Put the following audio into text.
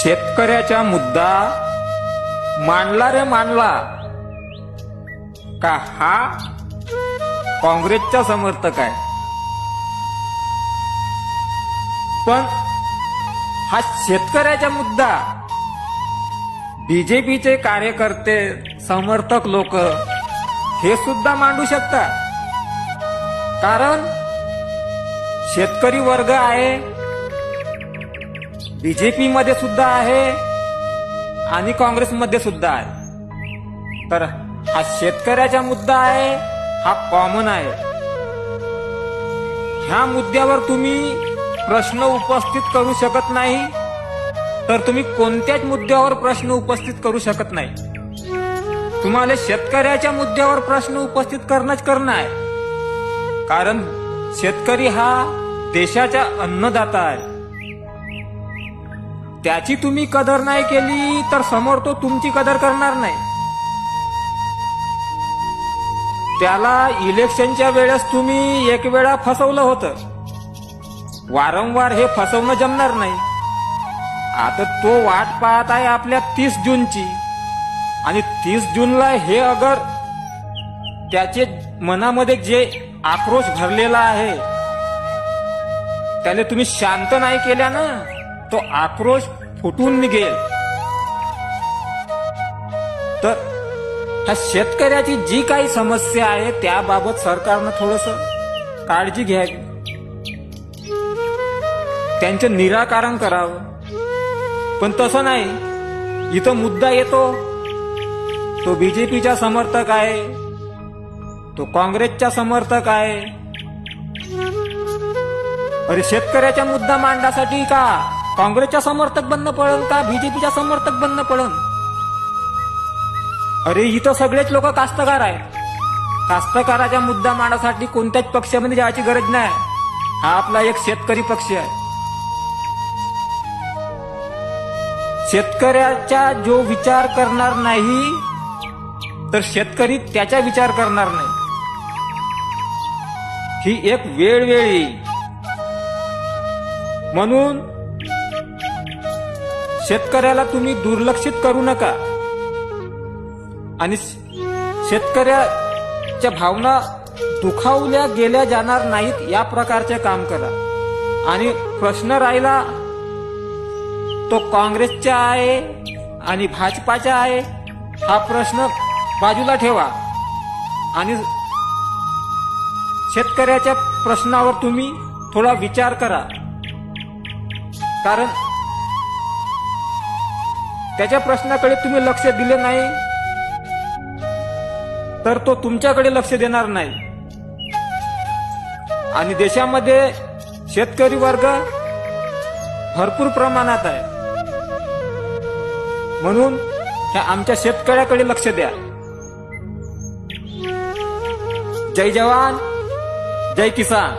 शेतकऱ्याचा मुद्दा मांडला रे मांडला का हा काँग्रेसचा समर्थक आहे, पण हा शेतकऱ्याचा मुद्दा बीजेपीचे कार्यकर्ते समर्थक लोक हे सुद्धा मांडू शकतात. कारण शेतकरी वर्ग आहे, बीजेपी मध्ये सुद्धा आहे आणि काँग्रेसमध्ये सुद्धा आहे. तर हा शेतकऱ्याचा मुद्दा आहे, हा कॉमन आहे. ह्या मुद्द्यावर तुम्ही प्रश्न उपस्थित करू शकत नाही, तर तुम्ही कोणत्याच मुद्द्यावर प्रश्न उपस्थित करू शकत नाही. तुम्हाला शेतकऱ्याच्या मुद्द्यावर प्रश्न उपस्थित करणंच करणं आहे. कारण शेतकरी हा देशाचा अन्नदाता आहे. त्याची तुम्ही कदर नाही केली तर समोर तो तुमची कदर करणार नाही. त्याला इलेक्शनच्या वेळेस तुम्ही एक वेळा फसवलं होतं, वारंवार हे फसवणं जमणार नाही. आता तो वाट पाहत आहे आपल्या 30 जूनची, आणि 30 जूनला हे अगर त्याचे मनामध्ये जे आक्रोश भरलेला आहे त्याला तुम्ही शांत नाही केल्या ना, तो आक्रोश फुटून निघेल. तर ह्या शेतकऱ्याची जी काही समस्या आहे त्याबाबत सरकारनं थोडंसं काळजी घ्यावी, त्यांचं निराकरण करावं. पण तसं नाही, इथं मुद्दा येतो तो बीजेपीचा समर्थक आहे, तो काँग्रेसचा समर्थक आहे. अरे शेतकऱ्याचा मुद्दा मांडण्यासाठी का काँग्रेसचा समर्थक बनणं पडन का बीजेपीचा समर्थक बनणं पडन? अरे इथं सगळेच लोक कास्तकार आहेत. कास्तकाराचा मुद्दा मांडण्यासाठी कोणत्याच पक्षामध्ये जायची गरज नाही. हा आपला एक शेतकरी पक्ष आहे. शेतकऱ्याचा जो विचार करणार नाही तर शेतकरी त्याचा विचार करणार नाही. ही एक वेळ येईल. म्हणून शेतकऱ्याला तुम्ही दुर्लक्षित करू नका आणि शेतकऱ्याच्या भावना दुखावल्या गेल्या जाणार नाहीत या प्रकारचे काम करा. आणि प्रश्न राहिला तो काँग्रेसचा आहे आणि भाजपाचा आहे, हा प्रश्न बाजूला ठेवा आणि शेतकऱ्याच्या प्रश्नावर तुम्ही थोडा विचार करा. कारण त्याच्या प्रश्नाकडे तुम्ही लक्ष दिले नाही तर तो तुमच्याकडे लक्ष देणार नाही. आणि देशामध्ये शेतकरी वर्ग भरपूर प्रमाणात आहे, म्हणून ह्या आमच्या शेतकऱ्याकडे लक्ष द्या. जय जवान जय किसान.